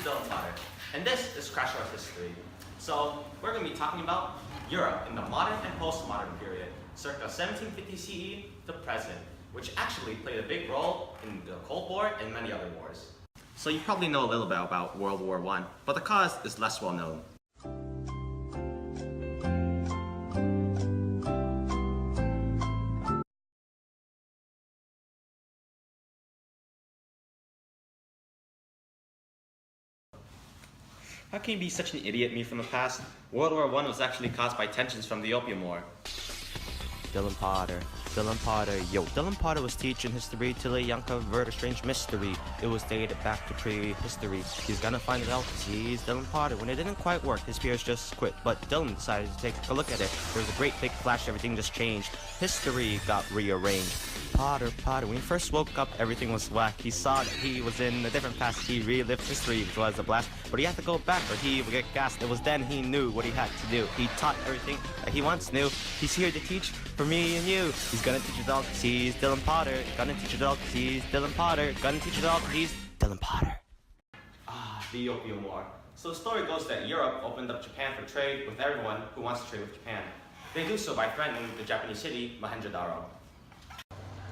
to Dylan Potter, and this is Crash Course History. So, we're going to be talking about Europe in the modern and postmodern period, circa 1750 CE to present, which actually played a big role in the Cold War and many other wars. So you probably know a little bit about World War I, but the cause is less well known. How can you be such an idiot, me from the past? World War I was actually caused by tensions from the Opium War. Dylan Potter. Yo, Dylan Potter was teaching history till a young convert a strange mystery. It was dated back to prehistory. He's gonna find it out cause he's Dylan Potter. When it didn't quite work, his peers just quit. But Dylan decided to take a look at it. There was a great big flash, everything just changed. History got rearranged. Potter, when he first woke up, everything was whack. He saw that he was in a different past. He relived history, which was a blast. But he had to go back or he would get gassed. It was then he knew what he had to do. He taught everything that he once knew. He's here to teach for me and you. He's gonna teach it all cause he's Dylan Potter. Gonna teach it all cause he's Dylan Potter. Gonna teach it all cause he's Dylan Potter. The Opium War. So the story goes that Europe opened up Japan for trade with everyone who wants to trade with Japan. They do so by threatening the Japanese city, Mohenjo-daro.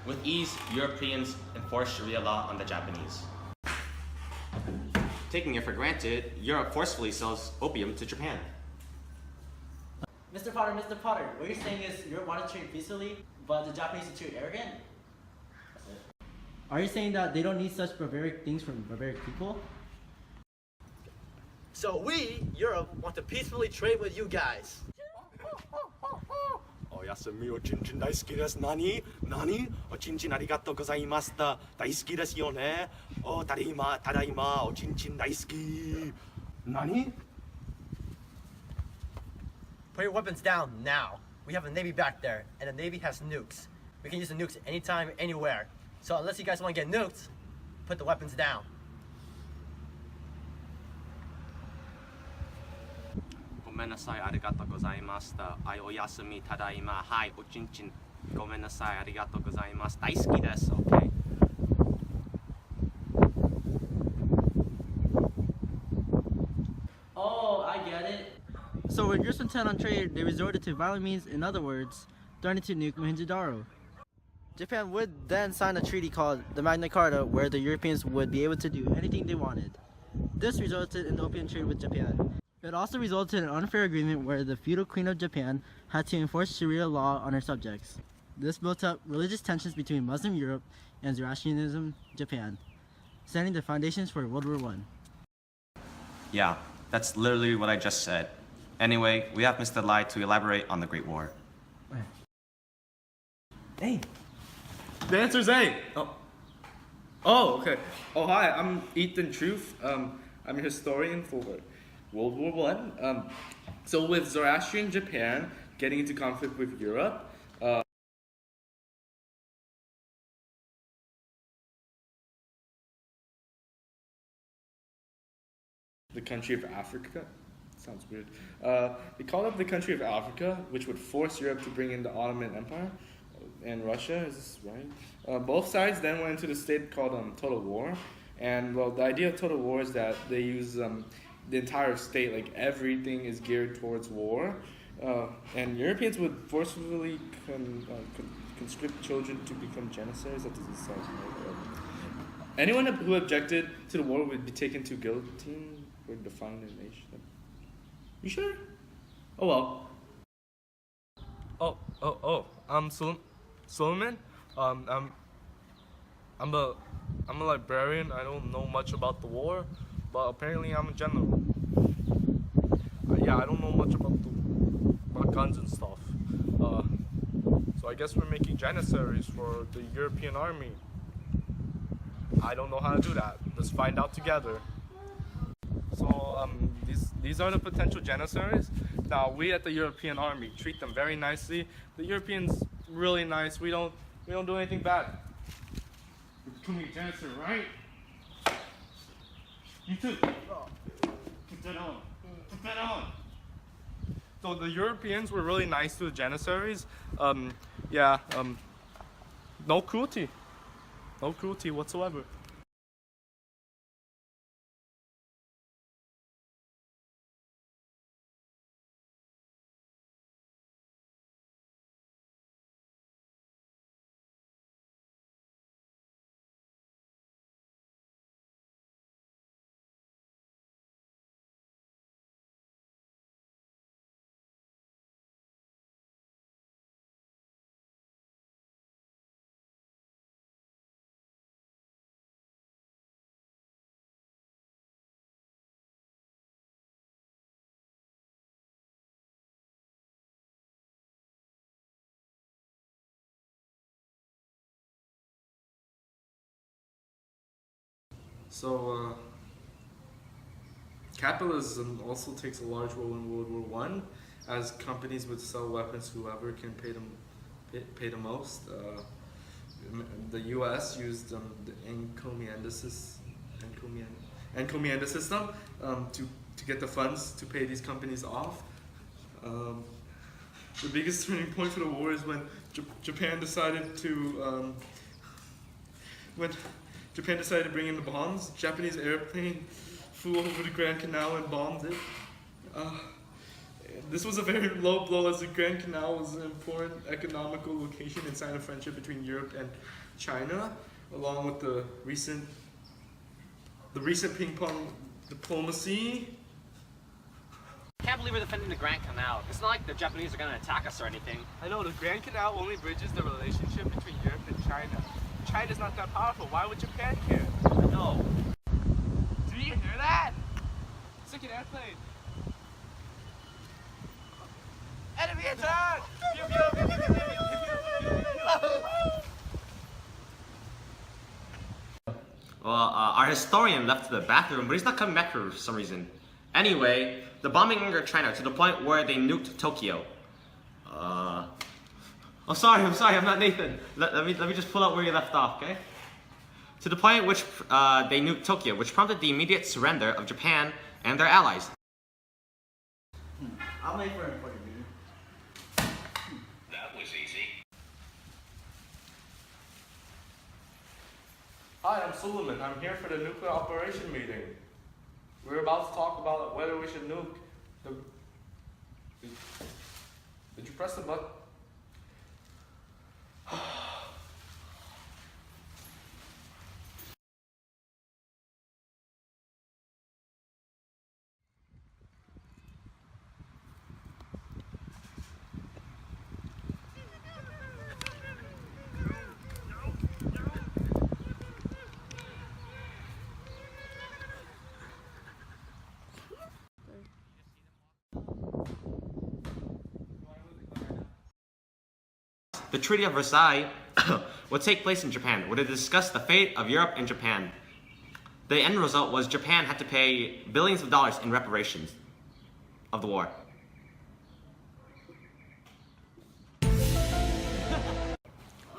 With ease, Europeans enforced Sharia law on the Japanese. Taking it for granted, Europe forcefully sells opium to Japan. Mr. Potter, what you're saying is Europe wanted to trade peacefully, but the Japanese are too arrogant? That's it. Are you saying that they don't need such barbaric things from barbaric people? So we, Europe, want to peacefully trade with you guys. おやすみおちんちん大好きです。何おちんちんありがとうございました。大好きですよね。おただいまおちんちん大好き。何 Put your weapons down now. We have a navy back there, and the navy has nukes. We can use the nukes anytime, anywhere. So unless you guys want to get nuked, put the weapons down. ごめんなさい、ありがとうございました。はい、おやすみ、ただいま。はい、おちんちん。ごめんなさい、ありがとうございます。大好きです。Okay. Oh, I get it. So when Europe's intent on trade, they resorted to violent means, in other words, threatening to nuke Mohenjo-daro. Japan would then sign a treaty called the Magna Carta, where the Europeans would be able to do anything they wanted. This resulted in the opium trade with Japan. It also resulted in an unfair agreement where the feudal queen of Japan had to enforce Sharia law on her subjects. This built up religious tensions between Muslim Europe and Zoroastrianism Japan, setting the foundations for World War I. Yeah, that's literally what I just said. Anyway, we have Mr. Lai to elaborate on the Great War. Hey. The answer's A. Oh, okay. Oh, hi. I'm Ethan Truth. I'm a historian for World War I. So with Zoroastrian Japan getting into conflict with Europe, the country of Africa. Sounds weird. They called up the country of Africa, which would force Europe to bring in the Ottoman Empire and Russia. Is this right? Both sides then went into the state called total war. And well, the idea of total war is that they use the entire state, like everything is geared towards war. And Europeans would forcefully conscript children to become janissaries. That doesn't sound right. Anyone who objected to the war would be taken to guillotine or define a nation. You sure? Oh well. I'm Suleiman. I'm a librarian. I don't know much about the war, but apparently I'm a general. Yeah, I don't know much about guns and stuff. So I guess we're making janissaries for the European army. I don't know how to do that. Let's find out together. So these are the potential janissaries. Now we at the European army treat them very nicely. The Europeans really nice. We don't do anything bad. You're becoming a janissary, right? You too. Put that on. Put that on. So the Europeans were really nice to the janissaries. No cruelty. No cruelty whatsoever. So, capitalism also takes a large role in World War One, as companies would sell weapons to whoever can pay the most. The U.S. used the encomienda system to get the funds to pay these companies off. The biggest turning point for the war is when Japan decided to bring in the bombs. Japanese airplane flew over the Grand Canal and bombed it. This was a very low blow, as the Grand Canal was an important economical location and sign of friendship between Europe and China, along with the recent ping pong diplomacy. I can't believe we're defending the Grand Canal. It's not like the Japanese are going to attack us or anything. I know, the Grand Canal only bridges the relationship between Europe and China. China's not that powerful. Why would Japan care? No. Do you hear that? It's like an airplane. Enemy attack! Pew, pew, pew, pew, pew, pew, pew. Well, our historian left to the bathroom, but he's not coming back for some reason. Anyway, the bombing angered China to the point where they nuked Tokyo. I'm sorry, I'm not Nathan. Let me just pull out where you left off, okay? To the point which they nuked Tokyo, which prompted the immediate surrender of Japan and their allies. I'll make for an important meeting. That was easy. Hi, I'm Suleiman. I'm here for the nuclear operation meeting. We're about to talk about whether we should nuke the... Did you press the button? The Treaty of Versailles would take place in Japan, where they discussed the fate of Europe and Japan. The end result was Japan had to pay billions of dollars in reparations of the war.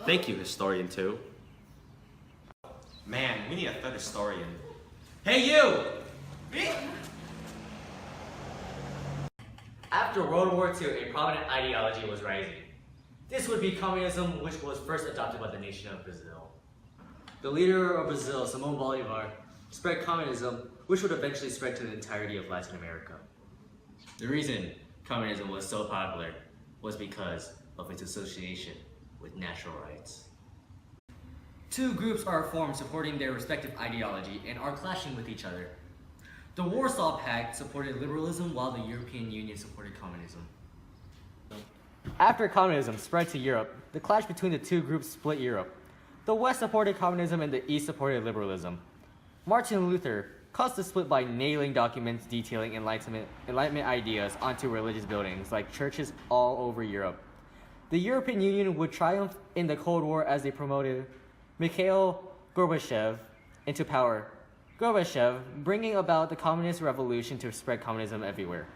Thank you, Historian 2. Man, we need a third historian. Hey, you! Me? After World War II, a prominent ideology was rising. This would be communism, which was first adopted by the nation of Brazil. The leader of Brazil, Simão Bolivar, spread communism, which would eventually spread to the entirety of Latin America. The reason communism was so popular was because of its association with natural rights. Two groups are formed supporting their respective ideology and are clashing with each other. The Warsaw Pact supported liberalism while the European Union supported communism. After communism spread to Europe, the clash between the two groups split Europe. The West supported communism and the East supported liberalism. Martin Luther caused the split by nailing documents detailing Enlightenment ideas onto religious buildings like churches all over Europe. The European Union would triumph in the Cold War as they promoted Mikhail Gorbachev into power. Gorbachev bringing about the communist revolution to spread communism everywhere.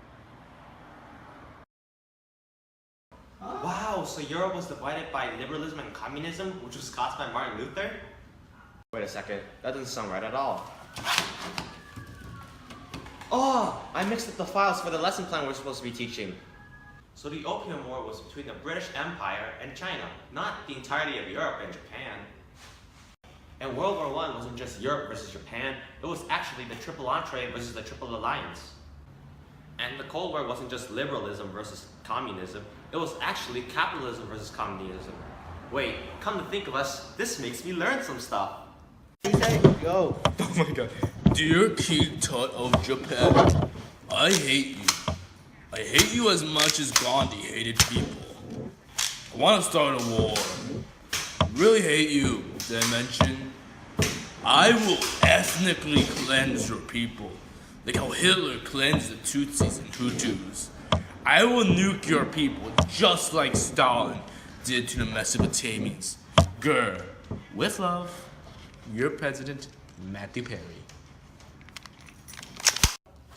Wow, so Europe was divided by liberalism and communism, which was caused by Martin Luther? Wait a second, that doesn't sound right at all. Oh, I mixed up the files for the lesson plan we're supposed to be teaching. So the Opium War was between the British Empire and China, not the entirety of Europe and Japan. And World War I wasn't just Europe versus Japan, it was actually the Triple Entree versus the Triple Alliance. And the Cold War wasn't just liberalism versus communism, it was actually capitalism versus communism. Wait, come to think of us, this makes me learn some stuff. Go. Oh my god. Dear King Tut of Japan, I hate you. I hate you as much as Gandhi hated people. I want to start a war. I really hate you, did I mention? I will ethnically cleanse your people, like how Hitler cleansed the Tutsis and Hutus. I will nuke your people just like Stalin did to the Mesopotamians. Grr. With love, your president, Matthew Perry.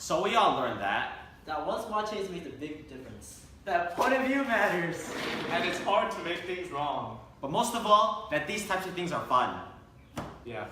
So we all learned that. That one small change makes a big difference. That point of view matters. And it's hard to make things wrong. But most of all, that these types of things are fun. Yeah.